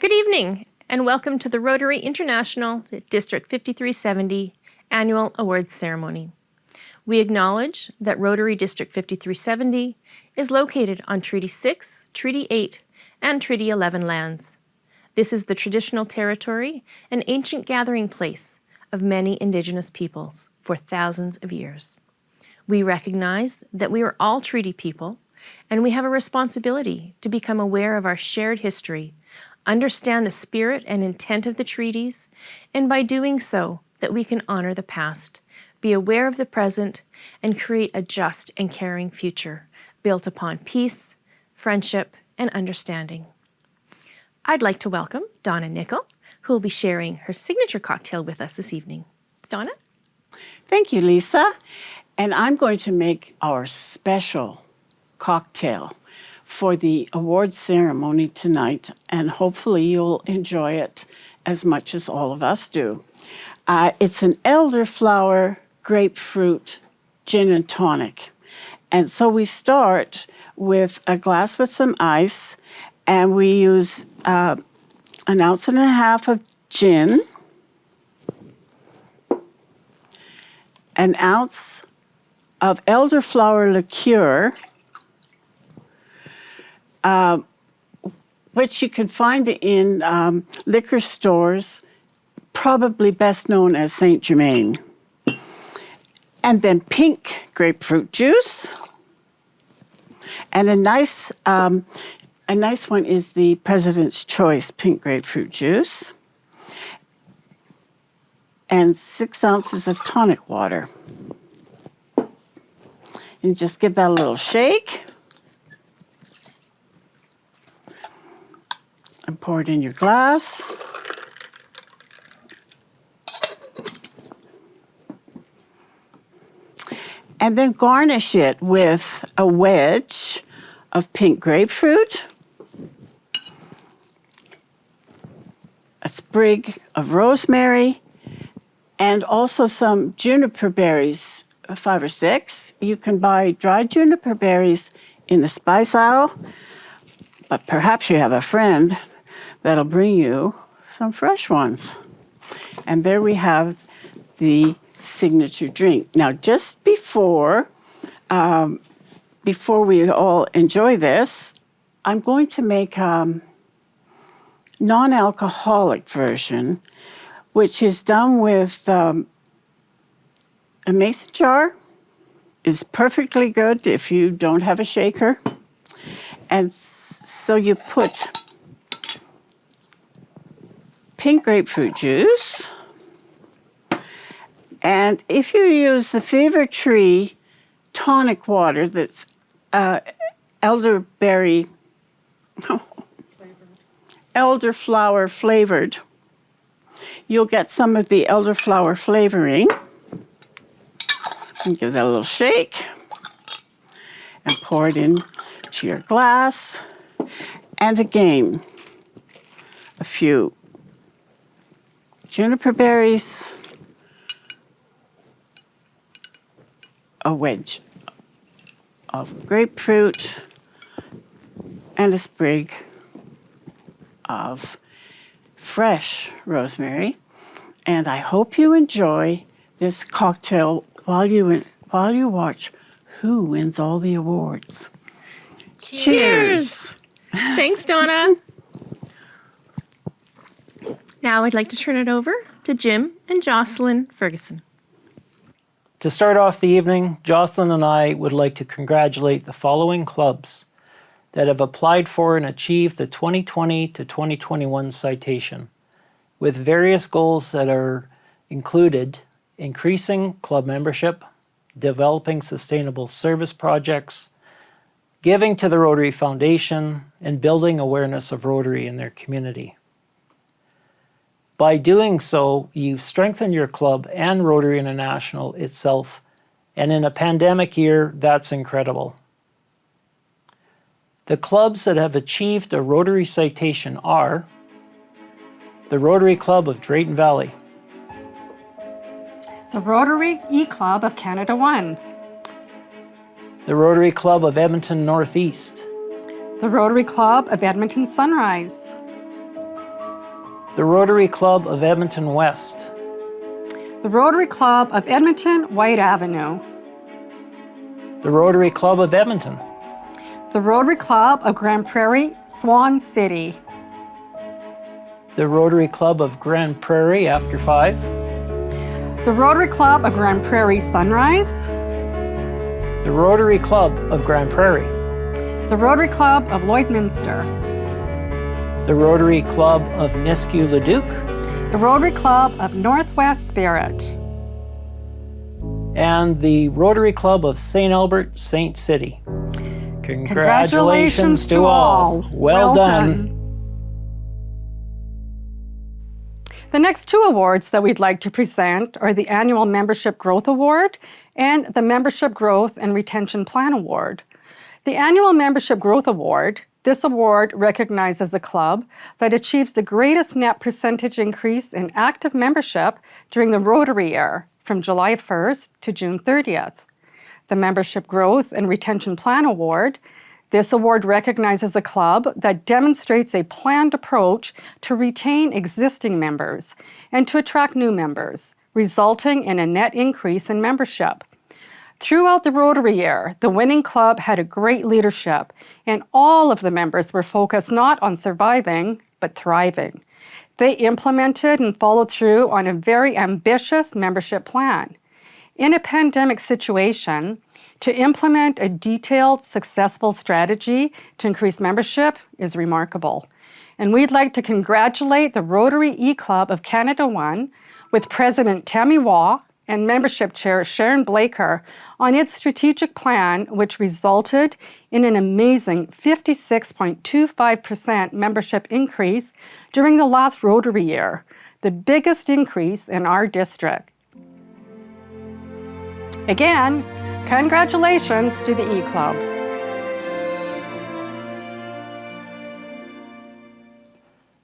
Good evening, and welcome to the Rotary International District 5370 Annual Awards Ceremony. We acknowledge that Rotary District 5370 is located on Treaty 6, Treaty 8, and Treaty 11 lands. This is the traditional territory and ancient gathering place of many Indigenous peoples for thousands of years. We recognize that we are all treaty people, and we have a responsibility to become aware of our shared history, understand the spirit and intent of the treaties, and by doing so, that we can honor the past, be aware of the present, and create a just and caring future built upon peace, friendship, and understanding. I'd like to welcome Donna Nickel, who will be sharing her signature cocktail with us this evening. Donna? Thank you, Lisa. And I'm going to make our special cocktail for the award ceremony tonight, and hopefully you'll enjoy it as much as all of us do. It's an elderflower grapefruit gin and tonic. And so we start with a glass with some ice, and we use 1.5 ounces of gin, 1 ounce of elderflower liqueur, which you can find in liquor stores, probably best known as Saint Germain. And then pink grapefruit juice. And a nice one is the President's Choice pink grapefruit juice. And 6 ounces of tonic water. And just give that a little shake. And pour it in your glass. And then garnish it with a wedge of pink grapefruit, a sprig of rosemary, and also some juniper berries, 5 or 6. You can buy dried juniper berries in the spice aisle, but perhaps you have a friend that'll bring you some fresh ones. And there we have the signature drink. Now, just before we all enjoy this, I'm going to make a non-alcoholic version, which is done with a mason jar. Is perfectly good if you don't have a shaker. And so you put pink grapefruit juice. And if you use the Fever Tree tonic water that's elderflower flavored, you'll get some of the elderflower flavoring. And give that a little shake and pour it into your glass. And again, a few juniper berries, a wedge of grapefruit, and a sprig of fresh rosemary. And I hope you enjoy this cocktail while you watch who wins all the awards. Cheers! Thanks, Donna. Now I'd like to turn it over to Jim and Jocelyn Ferguson. To start off the evening, Jocelyn and I would like to congratulate the following clubs that have applied for and achieved the 2020 to 2021 citation, with various goals that are included: increasing club membership, developing sustainable service projects, giving to the Rotary Foundation, and building awareness of Rotary in their community. By doing so, you've strengthened your club and Rotary International itself, and in a pandemic year, that's incredible. The clubs that have achieved a Rotary citation are the Rotary Club of Drayton Valley, the Rotary E-Club of Canada 1, the Rotary Club of Edmonton Northeast, the Rotary Club of Edmonton Sunrise, The Rotary Club of Edmonton West. The Rotary Club of Edmonton, White Avenue. The Rotary Club of Edmonton. The Rotary Club of Grand Prairie, Swan City. The Rotary Club of Grand Prairie After 5. The Rotary Club of Grand Prairie, Sunrise. The Rotary Club of Grand Prairie. The Rotary Club of Lloydminster. The Rotary Club of Nisku-Leduc. The Rotary Club of Northwest Spirit. And the Rotary Club of St. Albert, Saint City. Congratulations to all. Well done. The next two awards that we'd like to present are the Annual Membership Growth Award and the Membership Growth and Retention Plan Award. The Annual Membership Growth Award, this award recognizes a club that achieves the greatest net percentage increase in active membership during the Rotary year from July 1st to June 30th. The Membership Growth and Retention Plan Award, this award recognizes a club that demonstrates a planned approach to retain existing members and to attract new members, resulting in a net increase in membership. Throughout the Rotary year, the winning club had a great leadership, and all of the members were focused not on surviving, but thriving. They implemented and followed through on a very ambitious membership plan. In a pandemic situation, to implement a detailed, successful strategy to increase membership is remarkable. And we'd like to congratulate the Rotary E-Club of Canada 1 with President Tammy Waugh and Membership Chair Sharon Blaker on its strategic plan, which resulted in an amazing 56.25% membership increase during the last Rotary year, the biggest increase in our district. Again, congratulations to the E-Club.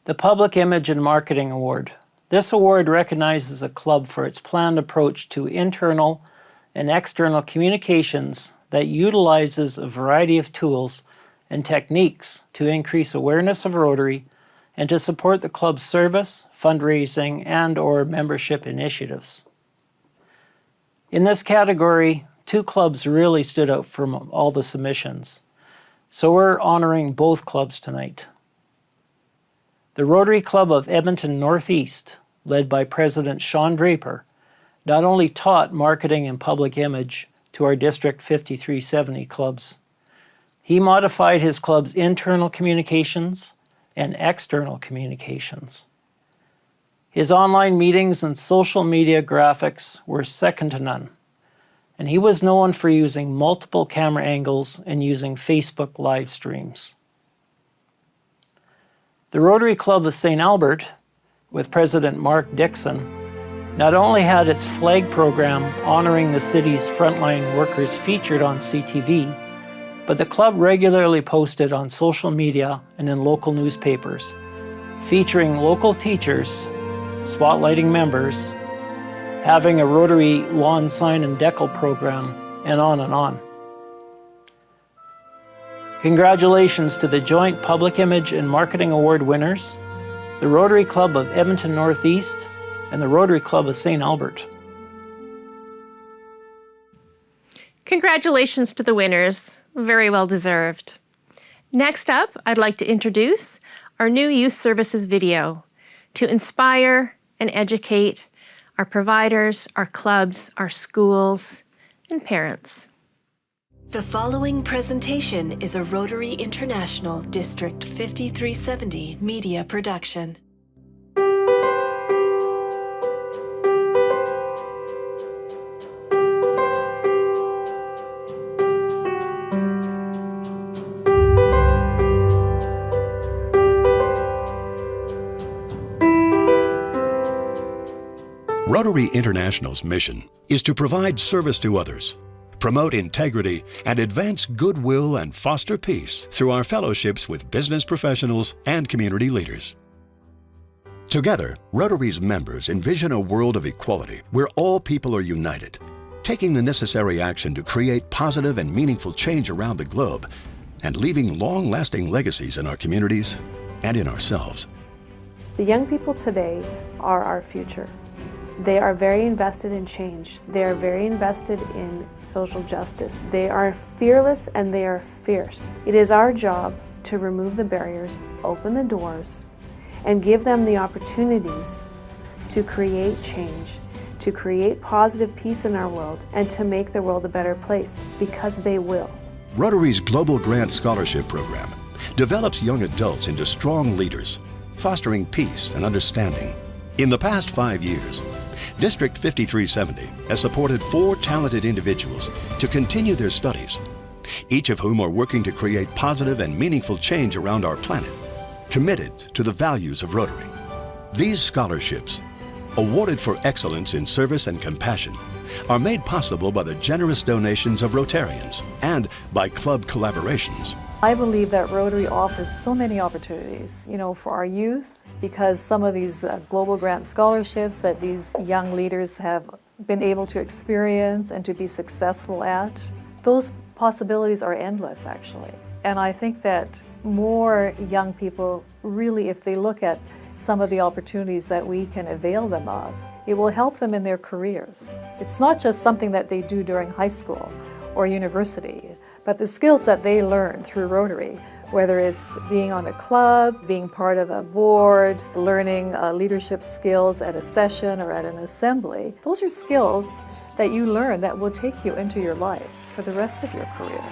The Public Image and Marketing Award. This award recognizes a club for its planned approach to internal and external communications that utilizes a variety of tools and techniques to increase awareness of Rotary and to support the club's service, fundraising, and/or membership initiatives. In this category, two clubs really stood out from all the submissions, so we're honoring both clubs tonight. The Rotary Club of Edmonton Northeast, led by President Sean Draper, not only taught marketing and public image to our District 5370 clubs, he modified his club's internal communications and external communications. His online meetings and social media graphics were second to none, and he was known for using multiple camera angles and using Facebook live streams. The Rotary Club of St. Albert, with President Mark Dixon, not only had its flag program honoring the city's frontline workers featured on CTV, but the club regularly posted on social media and in local newspapers, featuring local teachers, spotlighting members, having a Rotary lawn sign and decal program, and on and on. Congratulations to the joint Public Image and Marketing Award winners, the Rotary Club of Edmonton Northeast and the Rotary Club of St. Albert. Congratulations to the winners. Very well deserved. Next up, I'd like to introduce our new youth services video to inspire and educate our providers, our clubs, our schools, and parents. The following presentation is a Rotary International District 5370 media production. Rotary International's mission is to provide service to others, promote integrity, and advance goodwill and foster peace through our fellowships with business professionals and community leaders. Together, Rotary's members envision a world of equality where all people are united, taking the necessary action to create positive and meaningful change around the globe and leaving long-lasting legacies in our communities and in ourselves. The young people today are our future. They are very invested in change. They are very invested in social justice. They are fearless and they are fierce. It is our job to remove the barriers, open the doors, and give them the opportunities to create change, to create positive peace in our world, and to make the world a better place, because they will. Rotary's Global Grant Scholarship Program develops young adults into strong leaders, fostering peace and understanding. In the past 5 years, District 5370 has supported 4 talented individuals to continue their studies, each of whom are working to create positive and meaningful change around our planet, committed to the values of Rotary. These scholarships, awarded for excellence in service and compassion, are made possible by the generous donations of Rotarians and by club collaborations. I believe that Rotary offers so many opportunities, for our youth, because some of these global grant scholarships that these young leaders have been able to experience and to be successful at, those possibilities are endless, actually. And I think that more young people really, if they look at some of the opportunities that we can avail them of, it will help them in their careers. It's not just something that they do during high school or university, but the skills that they learn through Rotary, whether it's being on a club, being part of a board, learning leadership skills at a session or at an assembly, those are skills that you learn that will take you into your life for the rest of your career.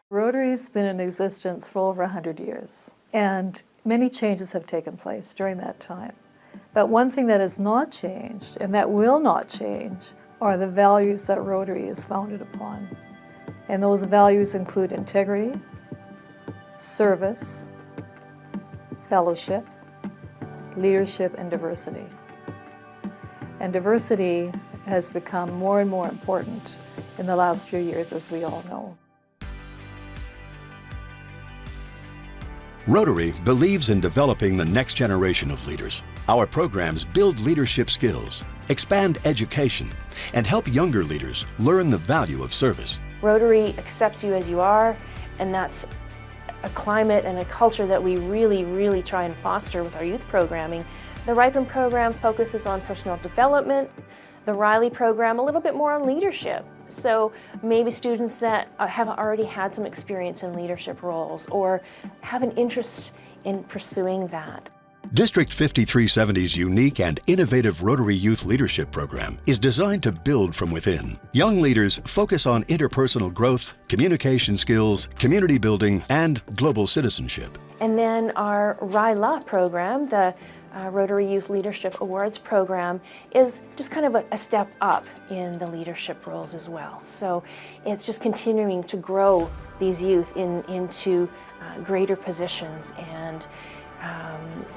Rotary's been in existence for over 100 years, and many changes have taken place during that time. But one thing that has not changed, and that will not change, are the values that Rotary is founded upon. And those values include integrity, service, fellowship, leadership, and diversity. And diversity has become more and more important in the last few years, as we all know. Rotary believes in developing the next generation of leaders. Our programs build leadership skills, expand education, and help younger leaders learn the value of service. Rotary accepts you as you are, and that's a climate and a culture that we really try and foster with our youth programming. The Ripen program focuses on personal development. The Riley program a little bit more on leadership. So maybe students that have already had some experience in leadership roles or have an interest in pursuing that. District 5370's unique and innovative Rotary Youth Leadership Program is designed to build from within. Young leaders focus on interpersonal growth, communication skills, community building, and global citizenship. And then our RILA program, the Rotary Youth Leadership Awards program, is just kind of a step up in the leadership roles as well. So it's just continuing to grow these youth into greater positions and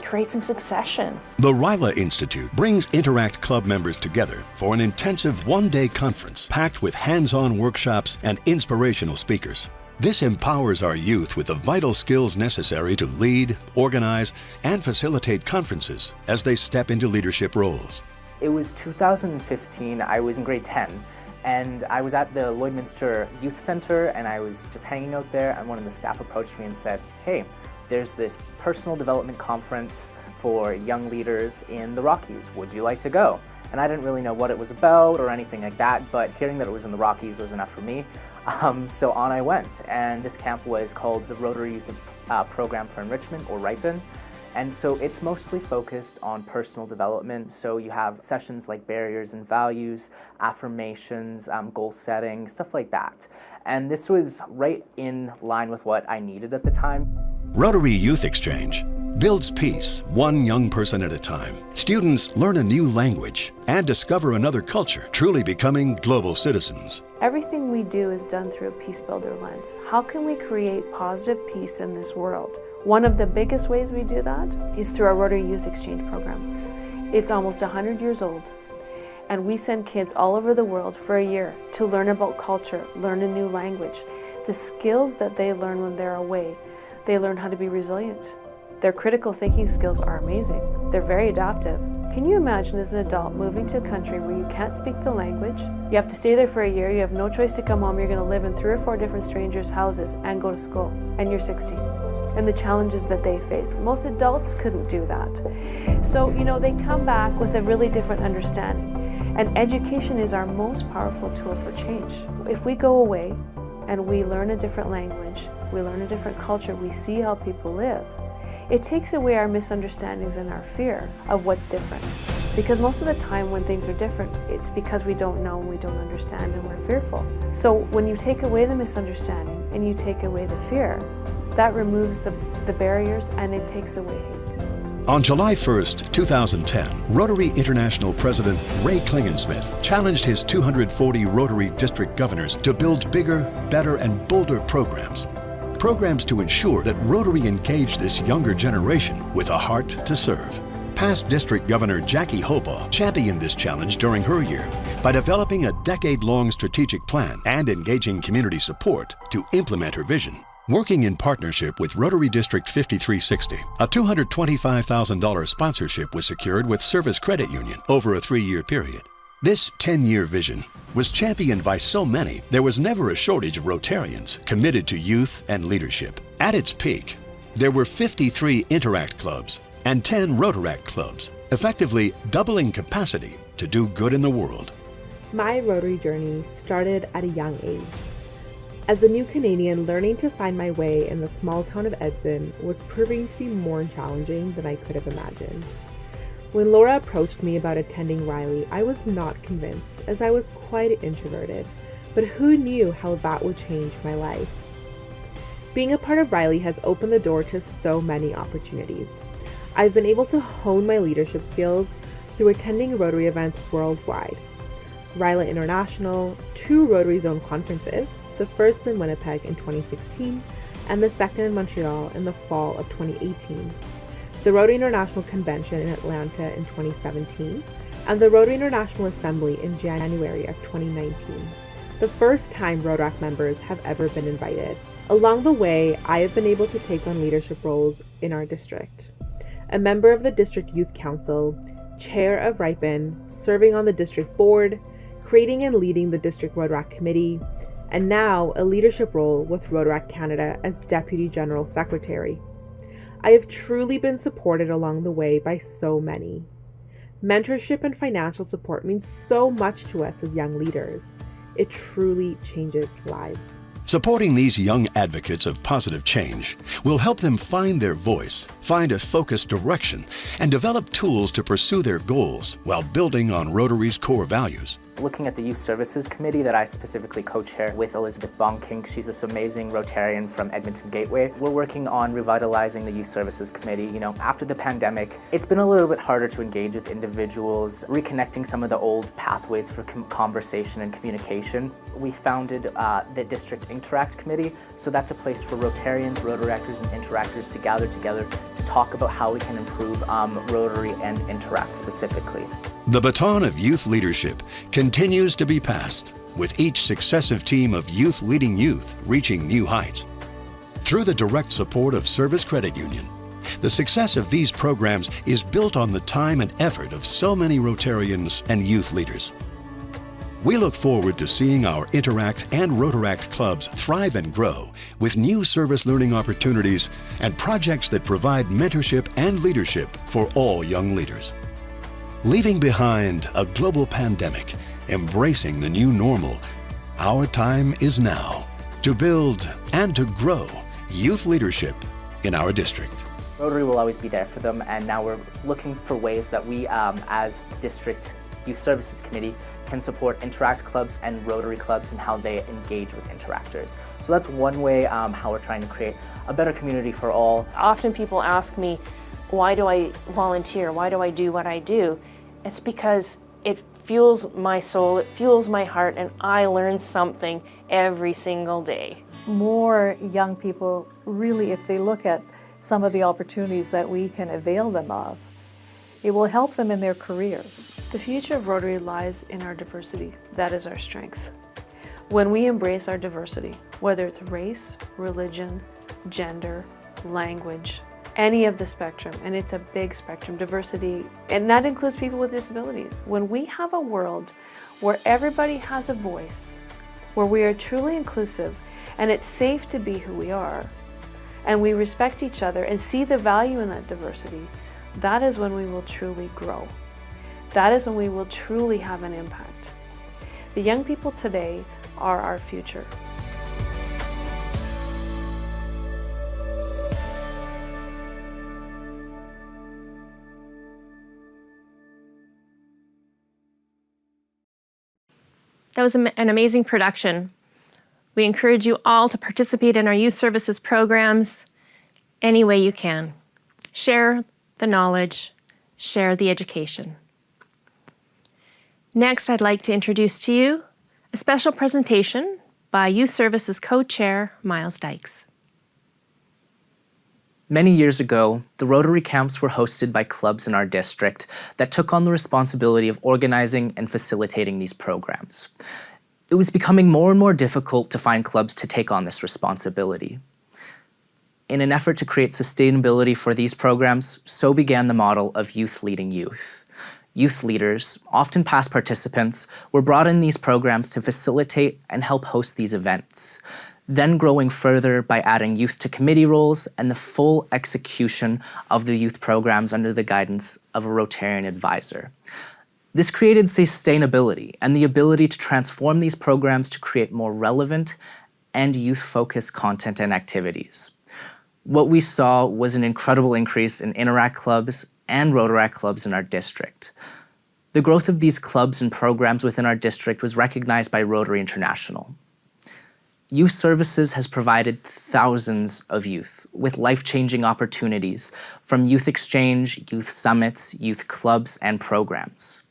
create some succession. The RILA Institute brings Interact Club members together for an intensive one-day conference packed with hands-on workshops and inspirational speakers. This empowers our youth with the vital skills necessary to lead, organize, and facilitate conferences as they step into leadership roles. It was 2015, I was in grade 10, and I was at the Lloydminster Youth Center, and I was just hanging out there, and one of the staff approached me and said, "Hey, there's this personal development conference for young leaders in the Rockies. Would you like to go?" And I didn't really know what it was about or anything like that, but hearing that it was in the Rockies was enough for me. So on I went, and this camp was called the Rotary Youth Program for Enrichment, or RIPEN. And so it's mostly focused on personal development. So you have sessions like barriers and values, affirmations, goal setting, stuff like that. And this was right in line with what I needed at the time. Rotary Youth Exchange builds peace one young person at a time. Students learn a new language and discover another culture, truly becoming global citizens. Everything we do is done through a peace builder lens. How can we create positive peace in this world? One of the biggest ways we do that is through our Rotary Youth Exchange program. It's almost 100 years old, and we send kids all over the world for a year to learn about culture, learn a new language. The skills that they learn when they're away, they learn how to be resilient. Their critical thinking skills are amazing. They're very adaptive. Can you imagine as an adult moving to a country where you can't speak the language? You have to stay there for a year, you have no choice to come home, you're going to live in 3 or 4 different strangers' houses and go to school, and you're 16. and the challenges that they face. Most adults couldn't do that. So, they come back with a really different understanding. And education is our most powerful tool for change. If we go away and we learn a different language, we learn a different culture, we see how people live, it takes away our misunderstandings and our fear of what's different. Because most of the time when things are different, it's because we don't know and we don't understand and we're fearful. So when you take away the misunderstanding and you take away the fear, that removes the barriers and it takes away hate. On July 1st, 2010, Rotary International President Ray Klingensmith challenged his 240 Rotary District governors to build bigger, better, and bolder programs. Programs to ensure that Rotary engaged this younger generation with a heart to serve. Past District Governor Jackie Hobaugh championed this challenge during her year by developing a decade-long strategic plan and engaging community support to implement her vision. Working in partnership with Rotary District 5360, a $225,000 sponsorship was secured with Service Credit Union over a 3-year period. This 10-year vision was championed by so many, there was never a shortage of Rotarians committed to youth and leadership. At its peak, there were 53 Interact clubs and 10 Rotaract clubs, effectively doubling capacity to do good in the world. My Rotary journey started at a young age. As a new Canadian, learning to find my way in the small town of Edson was proving to be more challenging than I could have imagined. When Laura approached me about attending Riley, I was not convinced, as I was quite introverted, but who knew how that would change my life? Being a part of Riley has opened the door to so many opportunities. I've been able to hone my leadership skills through attending Rotary events worldwide. Riley International, 2 Rotary Zone conferences, the first in Winnipeg in 2016 and the second in Montreal in the fall of 2018. The Rotary International Convention in Atlanta in 2017, and the Rotary International Assembly in January of 2019, the first time Rotaract members have ever been invited. Along the way, I have been able to take on leadership roles in our district. A member of the District Youth Council, chair of RIPEN, serving on the district board, creating and leading the District Rotaract Committee, and now a leadership role with Rotaract Canada as Deputy General Secretary. I have truly been supported along the way by so many. Mentorship and financial support means so much to us as young leaders. It truly changes lives. Supporting these young advocates of positive change will help them find their voice, find a focused direction, and develop tools to pursue their goals while building on Rotary's core values. Looking at the Youth Services Committee that I specifically co-chair with Elizabeth Bonking, she's this amazing Rotarian from Edmonton Gateway. We're working on revitalizing the Youth Services Committee. After the pandemic, it's been a little bit harder to engage with individuals, reconnecting some of the old pathways for conversation and communication. We founded the District Interact Committee, so that's a place for Rotarians, Rotaractors, and Interactors to gather together to talk about how we can improve Rotary and Interact specifically. The baton of youth leadership continues to be passed, with each successive team of youth leading youth reaching new heights. Through the direct support of Service Credit Union, the success of these programs is built on the time and effort of so many Rotarians and youth leaders. We look forward to seeing our Interact and Rotaract clubs thrive and grow with new service learning opportunities and projects that provide mentorship and leadership for all young leaders. Leaving behind a global pandemic, embracing the new normal, our time is now to build and to grow youth leadership in our district. Rotary will always be there for them, and now we're looking for ways that we, as District Youth Services Committee, can support Interact clubs and Rotary clubs and how they engage with interactors. So that's one way how we're trying to create a better community for all. Often people ask me, why do I volunteer? Why do I do what I do? It's because it fuels my soul, it fuels my heart, and I learn something every single day. More young people, really, if they look at some of the opportunities that we can avail them of, it will help them in their careers. The future of Rotary lies in our diversity. That is our strength. When we embrace our diversity, whether it's race, religion, gender, language, any of the spectrum, and it's a big spectrum, diversity, and that includes people with disabilities. When we have a world where everybody has a voice, where we are truly inclusive, and it's safe to be who we are, and we respect each other and see the value in that diversity, that is when we will truly grow. That is when we will truly have an impact. The young people today are our future. That was an amazing production. We encourage you all to participate in our youth services programs any way you can. Share the knowledge, share the education. Next, I'd like to introduce to you a special presentation by Youth Services Co-Chair Miles Dykes. Many years ago, the Rotary camps were hosted by clubs in our district that took on the responsibility of organizing and facilitating these programs. It was becoming more and more difficult to find clubs to take on this responsibility. In an effort to create sustainability for these programs, so began the model of youth leading youth. Youth leaders, often past participants, were brought in these programs to facilitate and help host these events, then growing further by adding youth to committee roles and the full execution of the youth programs under the guidance of a Rotarian advisor. This created sustainability and the ability to transform these programs to create more relevant and youth-focused content and activities. What we saw was an incredible increase in Interact clubs and Rotaract clubs in our district. The growth of these clubs and programs within our district was recognized by Rotary International. Youth Services has provided thousands of youth with life-changing opportunities from youth exchange, youth summits, youth clubs, and programs.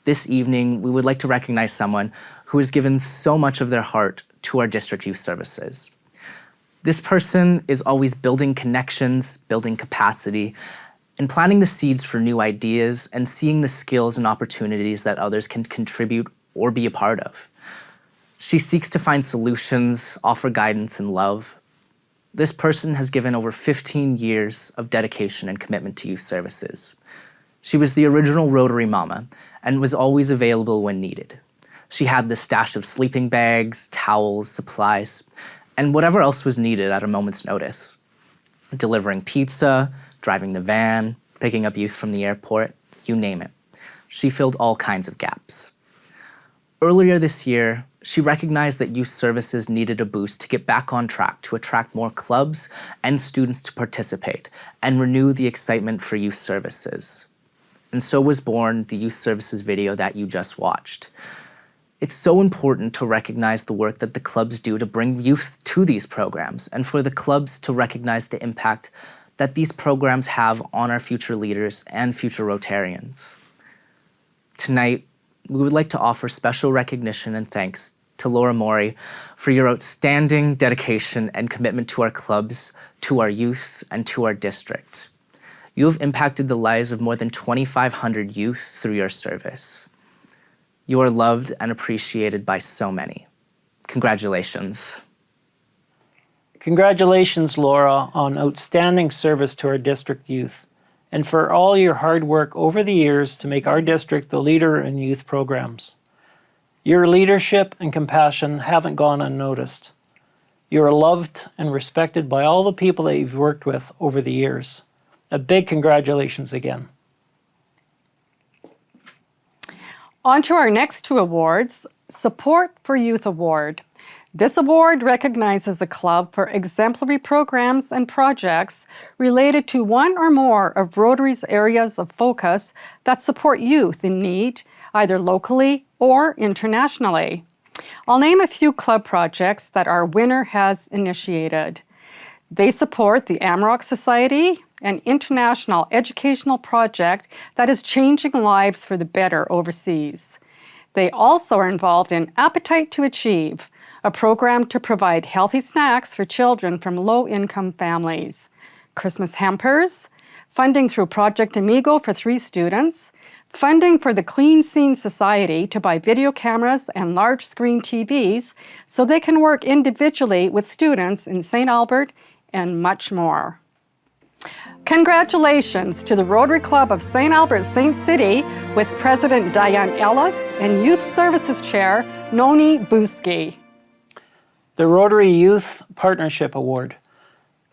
This evening, we would like to recognize someone who has given so much of their heart to our district youth services. This person is always building connections, building capacity, and planting the seeds for new ideas and seeing the skills and opportunities that others can contribute or be a part of. She seeks to find solutions, offer guidance, and love. This person has given over 15 years of dedication and commitment to youth services. She was the original Rotary Mama and was always available when needed. She had the stash of sleeping bags, towels, supplies, and whatever else was needed at a moment's notice. Delivering pizza, driving the van, picking up youth from the airport, you name it. She filled all kinds of gaps. Earlier this year, she recognized that youth services needed a boost to get back on track to attract more clubs and students to participate and renew the excitement for youth services. And so was born the youth services video that you just watched. It's so important to recognize the work that the clubs do to bring youth to these programs and for the clubs to recognize the impact that these programs have on our future leaders and future Rotarians. Tonight, we would like to offer special recognition and thanks to Laura Mori for your outstanding dedication and commitment to our clubs, to our youth, and to our district. You have impacted the lives of more than 2,500 youth through your service. You are loved and appreciated by so many. Congratulations. Congratulations, Laura, on outstanding service to our district youth, and for all your hard work over the years to make our district the leader in youth programs. Your leadership and compassion haven't gone unnoticed. You are loved and respected by all the people that you've worked with over the years. A big congratulations again. On to our next two awards, Support for Youth Award. This award recognizes a club for exemplary programs and projects related to one or more of Rotary's areas of focus that support youth in need, either locally or internationally. I'll name a few club projects that our winner has initiated. They support the Amrock Society, an international educational project that is changing lives for the better overseas. They also are involved in Appetite to Achieve, a program to provide healthy snacks for children from low-income families. Christmas hampers, funding through Project Amigo for 3 students, funding for the Clean Scene Society to buy video cameras and large-screen TVs so they can work individually with students in St. Albert, and much more. Congratulations to the Rotary Club of St. Albert Saint City with President Diane Ellis and Youth Services Chair Noni Buski. The Rotary Youth Partnership Award.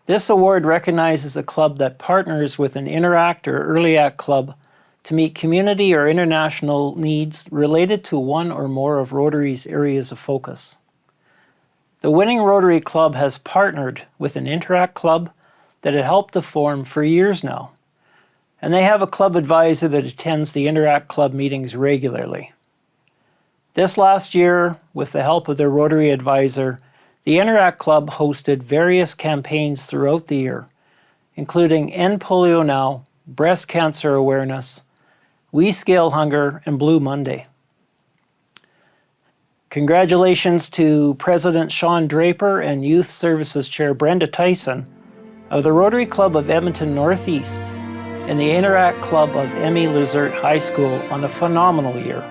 This award recognizes a club that partners with an Interact or Early Act club to meet community or international needs related to one or more of Rotary's areas of focus. The winning Rotary Club has partnered with an Interact club that it helped to form for years now, and they have a club advisor that attends the Interact Club meetings regularly. This last year, with the help of their Rotary advisor, the Interact Club hosted various campaigns throughout the year, including End Polio Now, Breast Cancer Awareness, We Scale Hunger, and Blue Monday. Congratulations to President Sean Draper and Youth Services Chair Brenda Tyson of the Rotary Club of Edmonton Northeast and the Interact Club of Emmy Lizert High School on a phenomenal year.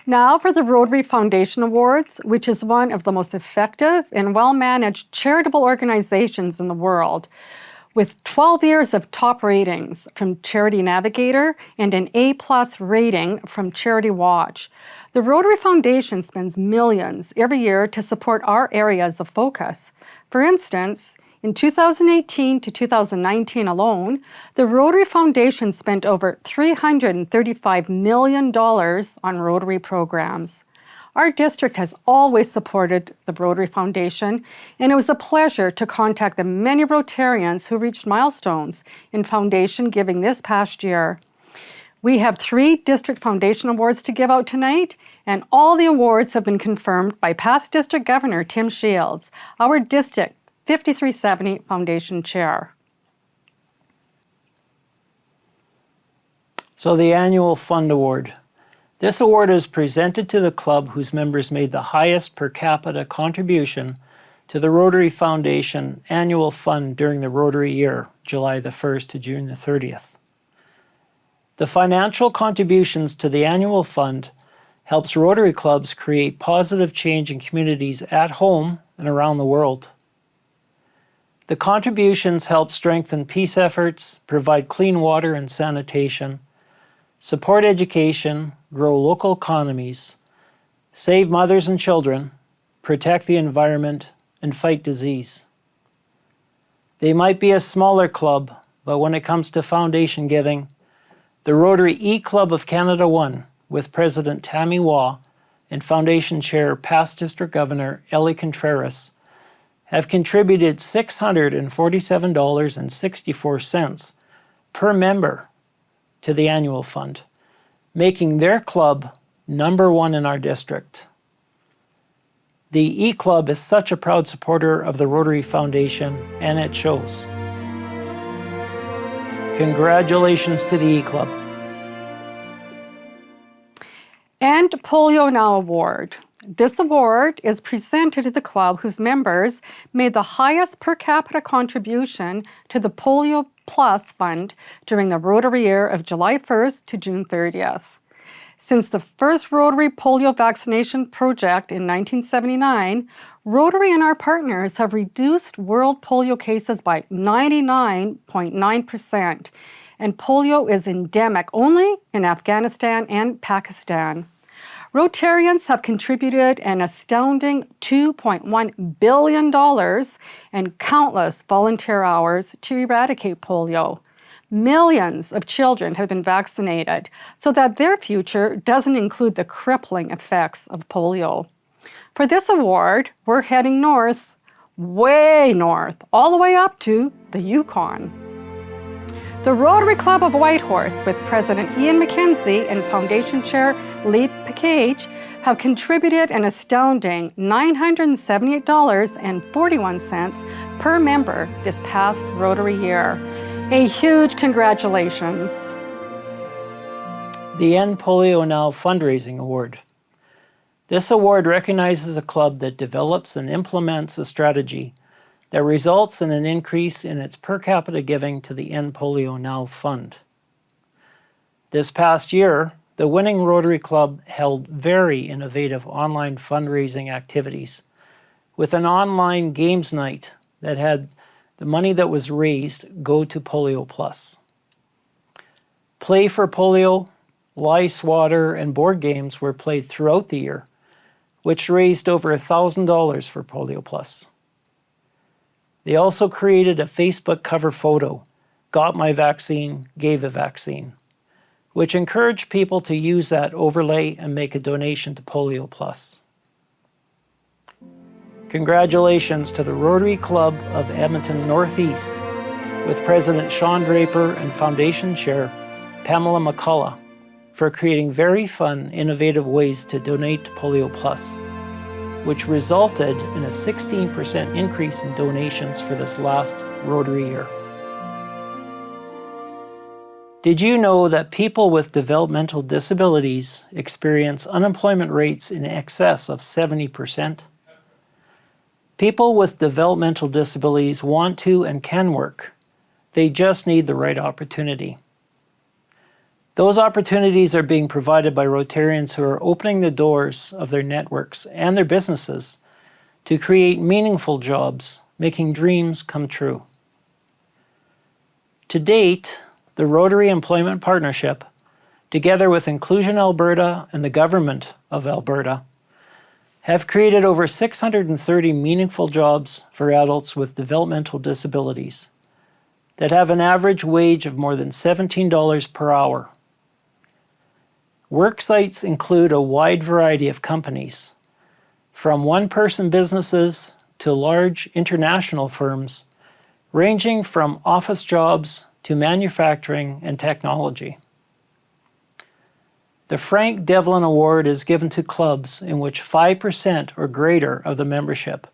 Now for the Rotary Foundation Awards, which is one of the most effective and well-managed charitable organizations in the world, with 12 years of top ratings from Charity Navigator and an A+ rating from Charity Watch. The Rotary Foundation spends millions every year to support our areas of focus. For instance, in 2018 to 2019 alone, the Rotary Foundation spent over $335 million on Rotary programs. Our district has always supported the Rotary Foundation, and it was a pleasure to contact the many Rotarians who reached milestones in foundation giving this past year. We have 3 district foundation awards to give out tonight, and all the awards have been confirmed by past district governor Tim Shields, our district 5370 Foundation Chair. So the Annual Fund Award. This award is presented to the club whose members made the highest per capita contribution to the Rotary Foundation Annual Fund during the Rotary year, July the 1st to June the 30th. The financial contributions to the annual fund helps Rotary clubs create positive change in communities at home and around the world. The contributions help strengthen peace efforts, provide clean water and sanitation, support education, grow local economies, save mothers and children, protect the environment, and fight disease. They might be a smaller club, but when it comes to foundation giving, the Rotary E-Club of Canada won, with President Tammy Waugh and Foundation Chair past District Governor Ellie Contreras, have contributed $647.64 per member to the annual fund, making their club #1 in our district. The E-Club is such a proud supporter of the Rotary Foundation, and it shows. Congratulations to the E-Club. And Polio Now Award. This award is presented to the club whose members made the highest per capita contribution to the Polio Plus Fund during the Rotary year of July 1st to June 30th. Since the first Rotary polio vaccination project in 1979, Rotary and our partners have reduced world polio cases by 99.9%, and polio is endemic only in Afghanistan and Pakistan. Rotarians have contributed an astounding $2.1 billion and countless volunteer hours to eradicate polio. Millions of children have been vaccinated so that their future doesn't include the crippling effects of polio. For this award, we're heading north, way north, all the way up to the Yukon. The Rotary Club of Whitehorse, with President Ian McKenzie and Foundation Chair Lee Picage, have contributed an astounding $978.41 per member this past Rotary year. A huge congratulations. The End Polio Now Fundraising Award. This award recognizes a club that develops and implements a strategy that results in an increase in its per capita giving to the End Polio Now Fund. This past year, the winning Rotary Club held very innovative online fundraising activities with an online games night that had the money that was raised go to Polio Plus. Play for Polio, lice, water, and board games were played throughout the year, which raised over $1,000 for Polio Plus. They also created a Facebook cover photo, "Got my vaccine, gave a vaccine," which encouraged people to use that overlay and make a donation to Polio Plus. Congratulations to the Rotary Club of Edmonton Northeast, with President Sean Draper and Foundation Chair Pamela McCullough, for creating very fun, innovative ways to donate to Polio Plus, which resulted in a 16% increase in donations for this last Rotary year. Did you know that people with developmental disabilities experience unemployment rates in excess of 70%? People with developmental disabilities want to and can work. They just need the right opportunity. Those opportunities are being provided by Rotarians who are opening the doors of their networks and their businesses to create meaningful jobs, making dreams come true. To date, the Rotary Employment Partnership, together with Inclusion Alberta and the Government of Alberta, have created over 630 meaningful jobs for adults with developmental disabilities that have an average wage of more than $17 per hour. Work sites include a wide variety of companies, from one-person businesses to large international firms, ranging from office jobs to manufacturing and technology. The Frank Devlin Award is given to clubs in which 5% or greater of the membership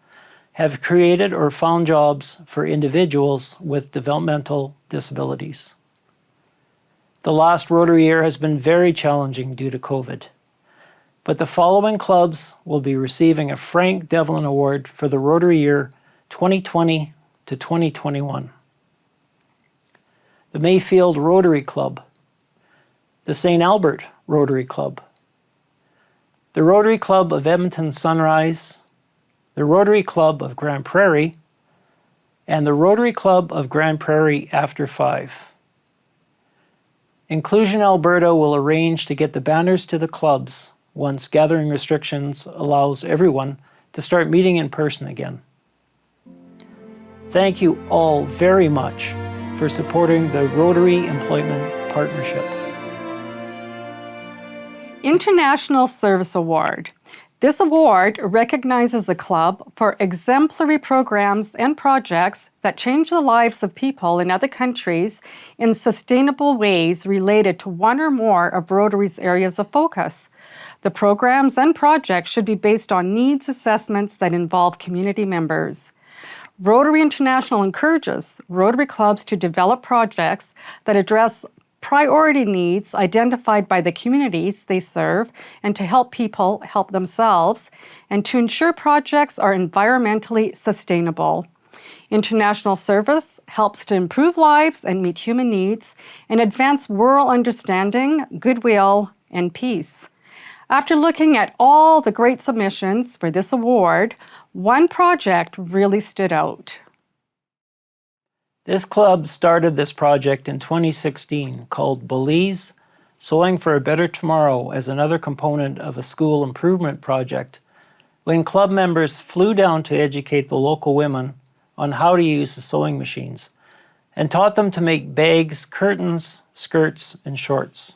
have created or found jobs for individuals with developmental disabilities. The last Rotary year has been very challenging due to COVID, but the following clubs will be receiving a Frank Devlin Award for the Rotary year 2020 to 2021. The Mayfield Rotary Club, the St. Albert Rotary Club, the Rotary Club of Edmonton Sunrise, the Rotary Club of Grand Prairie, and the Rotary Club of Grand Prairie After 5. Inclusion Alberta will arrange to get the banners to the clubs once gathering restrictions allows everyone to start meeting in person again. Thank you all very much for supporting the Rotary Employment Partnership. International Service Award. This award recognizes a club for exemplary programs and projects that change the lives of people in other countries in sustainable ways related to one or more of Rotary's areas of focus. The programs and projects should be based on needs assessments that involve community members. Rotary International encourages Rotary clubs to develop projects that address priority needs identified by the communities they serve and to help people help themselves, and to ensure projects are environmentally sustainable. International service helps to improve lives and meet human needs and advance world understanding, goodwill, and peace. After looking at all the great submissions for this award, one project really stood out. This club started this project in 2016 called Belize, Sewing for a Better Tomorrow, as another component of a school improvement project, when club members flew down to educate the local women on how to use the sewing machines and taught them to make bags, curtains, skirts, and shorts.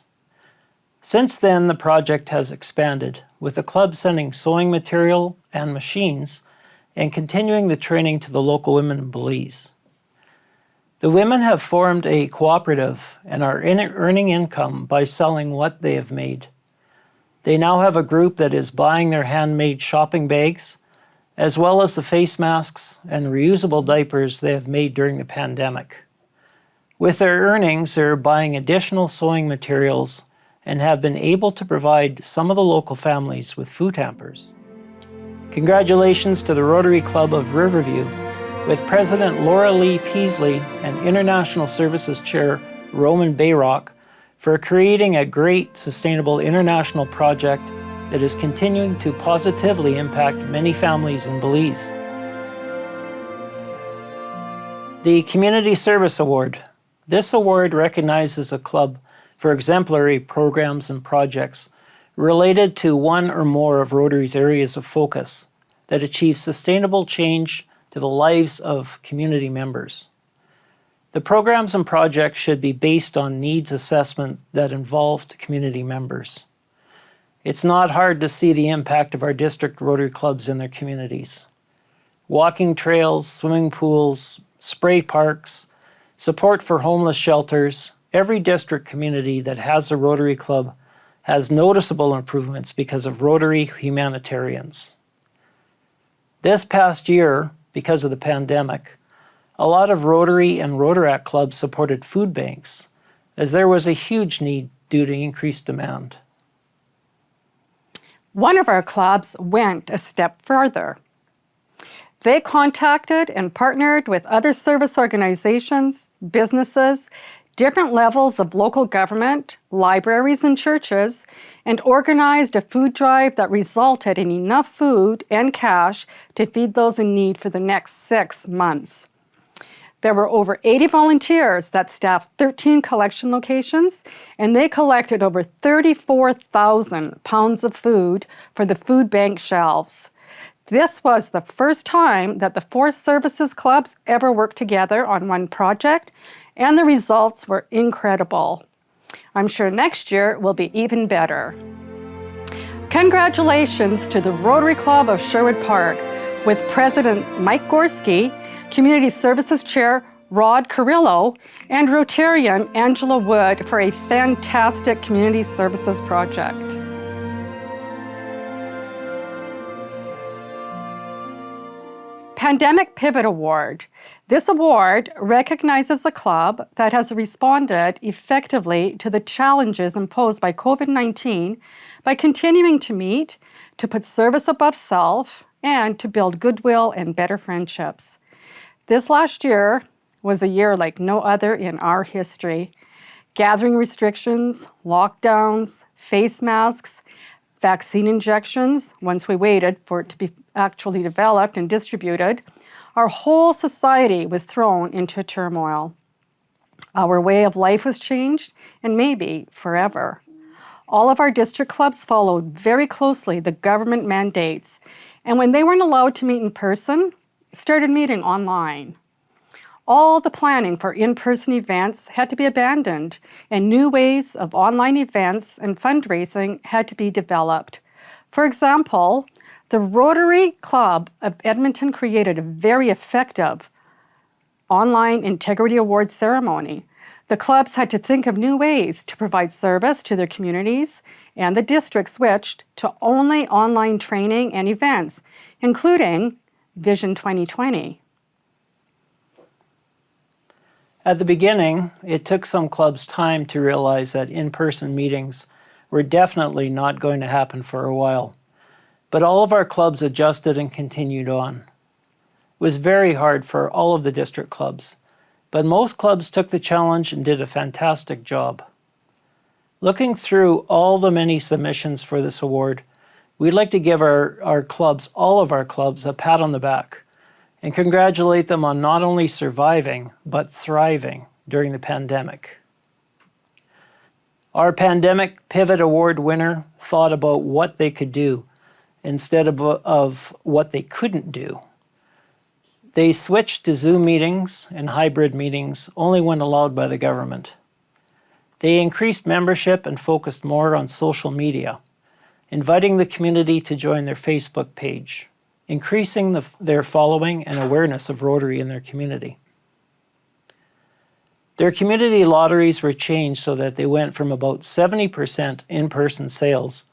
Since then, the project has expanded, with the club sending sewing material and machines and continuing the training to the local women in Belize. The women have formed a cooperative and are earning income by selling what they have made. They now have a group that is buying their handmade shopping bags, as well as the face masks and reusable diapers they have made during the pandemic. With their earnings, they're buying additional sewing materials and have been able to provide some of the local families with food hampers. Congratulations to the Rotary Club of Riverview, with President Laura Lee Peasley and International Services Chair Roman Bayrock for creating a great sustainable international project that is continuing to positively impact many families in Belize. The Community Service Award. This award recognizes a club for exemplary programs and projects related to one or more of Rotary's areas of focus that achieve sustainable change to the lives of community members. The programs and projects should be based on needs assessment that involved community members. It's not hard to see the impact of our district Rotary clubs in their communities. Walking trails, swimming pools, spray parks, support for homeless shelters. Every district community that has a Rotary club has noticeable improvements because of Rotary humanitarians. This past year, because of the pandemic, a lot of Rotary and Rotaract clubs supported food banks, as there was a huge need due to increased demand. One of our clubs went a step further. They contacted and partnered with other service organizations, businesses, different levels of local government, libraries, and churches, and organized a food drive that resulted in enough food and cash to feed those in need for the next 6 months. There were over 80 volunteers that staffed 13 collection locations, and they collected over 34,000 pounds of food for the food bank shelves. This was the first time that the 4 services clubs ever worked together on one project, and the results were incredible. I'm sure next year will be even better. Congratulations to the Rotary Club of Sherwood Park, with President Mike Gorski, Community Services Chair Rod Carrillo, and Rotarian Angela Wood for a fantastic community services project. Pandemic Pivot Award. This award recognizes a club that has responded effectively to the challenges imposed by COVID-19 by continuing to meet, to put service above self, and to build goodwill and better friendships. This last year was a year like no other in our history. Gathering restrictions, lockdowns, face masks, vaccine injections, once we waited for it to be actually developed and distributed, our whole society was thrown into turmoil. Our way of life was changed, and maybe forever. All of our district clubs followed very closely the government mandates, and when they weren't allowed to meet in person, started meeting online. All the planning for in-person events had to be abandoned, and new ways of online events and fundraising had to be developed. For example, the Rotary Club of Edmonton created a very effective online Integrity Awards ceremony. The clubs had to think of new ways to provide service to their communities, and the district switched to only online training and events, including Vision 2020. At the beginning, it took some clubs time to realize that in-person meetings were definitely not going to happen for a while. But all of our clubs adjusted and continued on. It was very hard for all of the district clubs, but most clubs took the challenge and did a fantastic job. Looking through all the many submissions for this award, we'd like to give our clubs, all of our clubs, a pat on the back and congratulate them on not only surviving, but thriving during the pandemic. Our Pandemic Pivot Award winner thought about what they could do instead of what they couldn't do. They switched to Zoom meetings and hybrid meetings only when allowed by the government. They increased membership and focused more on social media, inviting the community to join their Facebook page, increasing their following and awareness of Rotary in their community. Their community lotteries were changed so that they went from about 70% in-person sales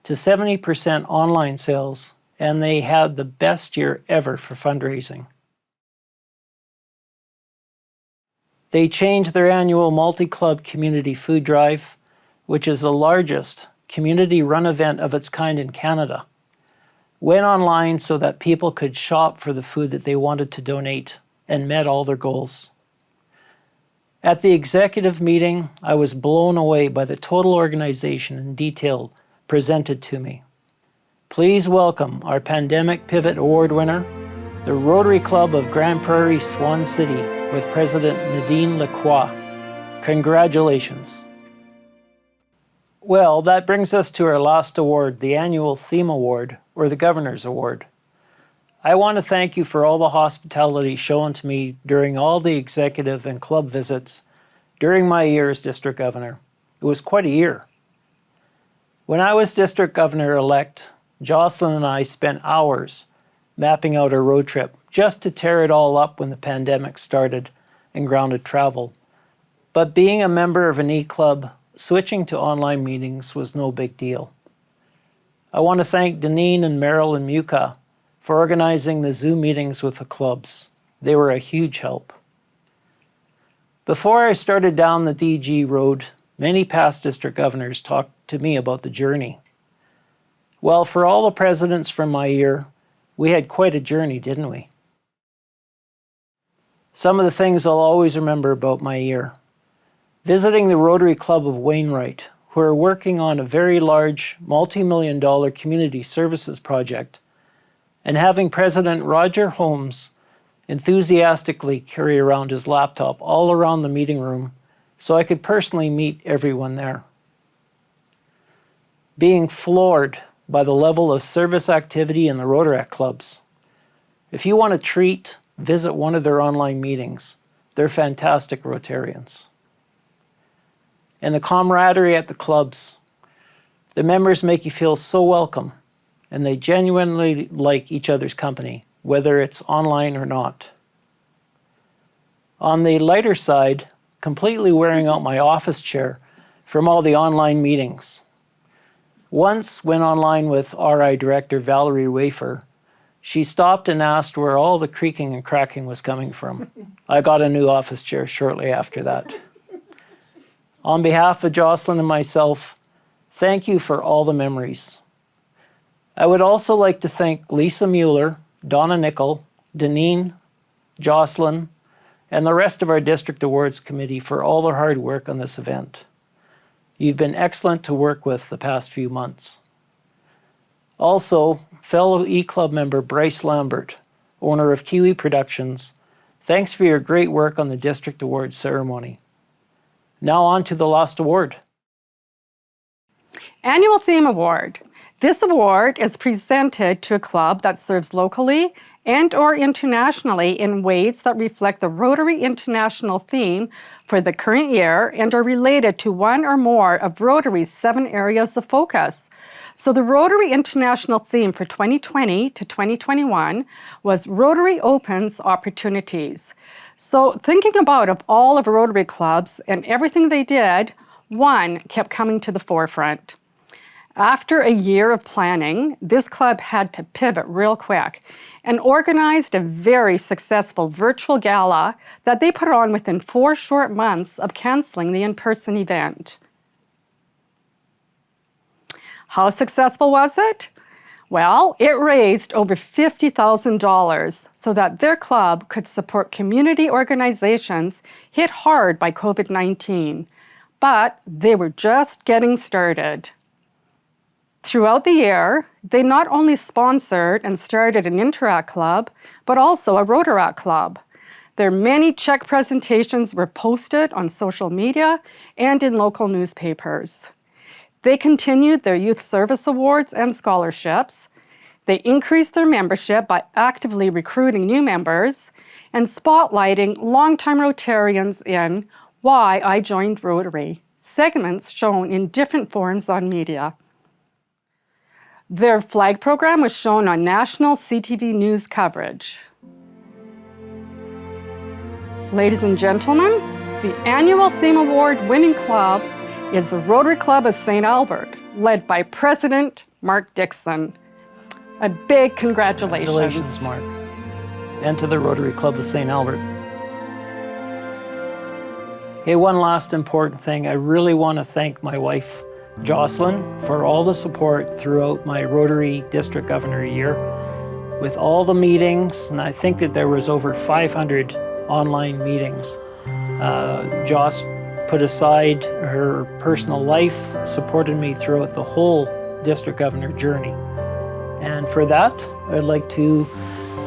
to 70% online sales, and they had the best year ever for fundraising. They changed their annual multi-club community food drive, which is the largest community-run event of its kind in Canada. Went online so that people could shop for the food that they wanted to donate and met all their goals. At the executive meeting, I was blown away by the total organization and detail presented to me. Please welcome our Pandemic Pivot Award winner, the Rotary Club of Grand Prairie Swan City, with President Nadine Lacroix. Congratulations. Well, that brings us to our last award, the annual Theme Award, or the Governor's Award. I want to thank you for all the hospitality shown to me during all the executive and club visits during my year as district governor. It was quite a year. When I was district governor-elect, Jocelyn and I spent hours mapping out our road trip just to tear it all up when the pandemic started and grounded travel. But being a member of an e-club, switching to online meetings was no big deal. I want to thank Deneen and Meryl and Muka for organizing the Zoom meetings with the clubs. They were a huge help. Before I started down the DG road, many past district governors talked to me about the journey. Well, for all the presidents from my year, we had quite a journey, didn't we? Some of the things I'll always remember about my year. Visiting the Rotary Club of Wainwright, who are working on a very large multi-million-dollar community services project, and having President Roger Holmes enthusiastically carry around his laptop all around the meeting room so I could personally meet everyone there. Being floored by the level of service activity in the Rotaract clubs. If you want a treat, visit one of their online meetings. They're fantastic Rotarians. And the camaraderie at the clubs. The members make you feel so welcome, and they genuinely like each other's company, whether it's online or not. On the lighter side, completely wearing out my office chair from all the online meetings. Once went online with RI Director Valerie Wafer. She stopped and asked where all the creaking and cracking was coming from. I got a new office chair shortly after that. On behalf of Jocelyn and myself, thank you for all the memories. I would also like to thank Lisa Mueller, Donna Nickel, Deneen, Jocelyn, and the rest of our District Awards Committee for all their hard work on this event. You've been excellent to work with the past few months. Also, fellow E-Club member Bryce Lambert, owner of Kiwi Productions, thanks for your great work on the District Awards ceremony. Now on to the last award. Annual Theme Award. This award is presented to a club that serves locally and/or internationally in ways that reflect the Rotary International theme for the current year and are related to one or more of Rotary's 7 areas of focus. So the Rotary International theme for 2020 to 2021 was Rotary Opens Opportunities. So thinking about of all of Rotary clubs and everything they did, one kept coming to the forefront. After a year of planning, this club had to pivot real quick and organized a very successful virtual gala that they put on within 4 short months of canceling the in-person event. How successful was it? Well, it raised over $50,000 so that their club could support community organizations hit hard by COVID-19. But they were just getting started. Throughout the year, they not only sponsored and started an Interact Club, but also a Rotaract Club. Their many check presentations were posted on social media and in local newspapers. They continued their youth service awards and scholarships. They increased their membership by actively recruiting new members and spotlighting longtime Rotarians in Why I Joined Rotary, segments shown in different forms on media. Their flag program was shown on national CTV news coverage. Ladies and gentlemen, the annual Theme Award winning club is the Rotary Club of St. Albert, led by President Mark Dixon. A big congratulations. Congratulations, Mark. And to the Rotary Club of St. Albert. Hey, one last important thing. I really want to thank my wife, Jocelyn, for all the support throughout my Rotary District Governor year. With all the meetings, and I think that there was over 500 online meetings, Joss put aside her personal life, supported me throughout the whole District Governor journey. And for that, I'd like to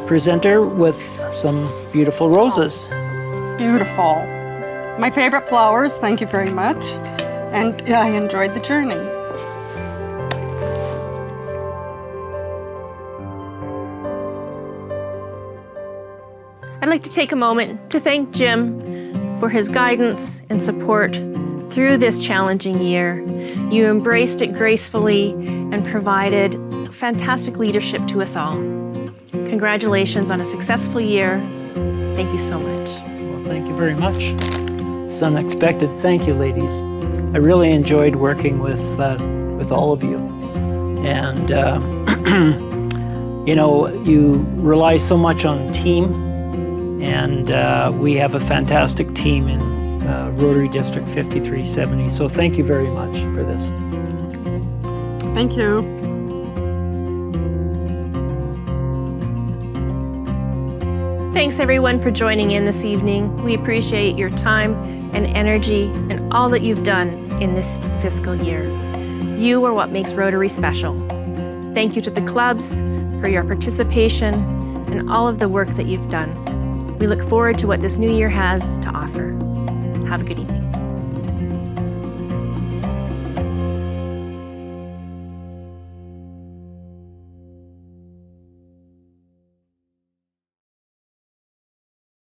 present her with some beautiful roses. Beautiful. My favorite flowers, thank you very much. And I enjoyed the journey. I'd like to take a moment to thank Jim for his guidance and support through this challenging year. You embraced it gracefully and provided fantastic leadership to us all. Congratulations on a successful year. Thank you so much. Well, thank you very much. It's unexpected. Thank you, ladies. I really enjoyed working with all of you. And, you know, you rely so much on team, and we have a fantastic team in Rotary District 5370. So thank you very much for this. Thank you. Thanks everyone for joining in this evening. We appreciate your time and energy and all that you've done in this fiscal year. You are what makes Rotary special. Thank you to the clubs for your participation and all of the work that you've done. We look forward to what this new year has to offer. Have a good evening.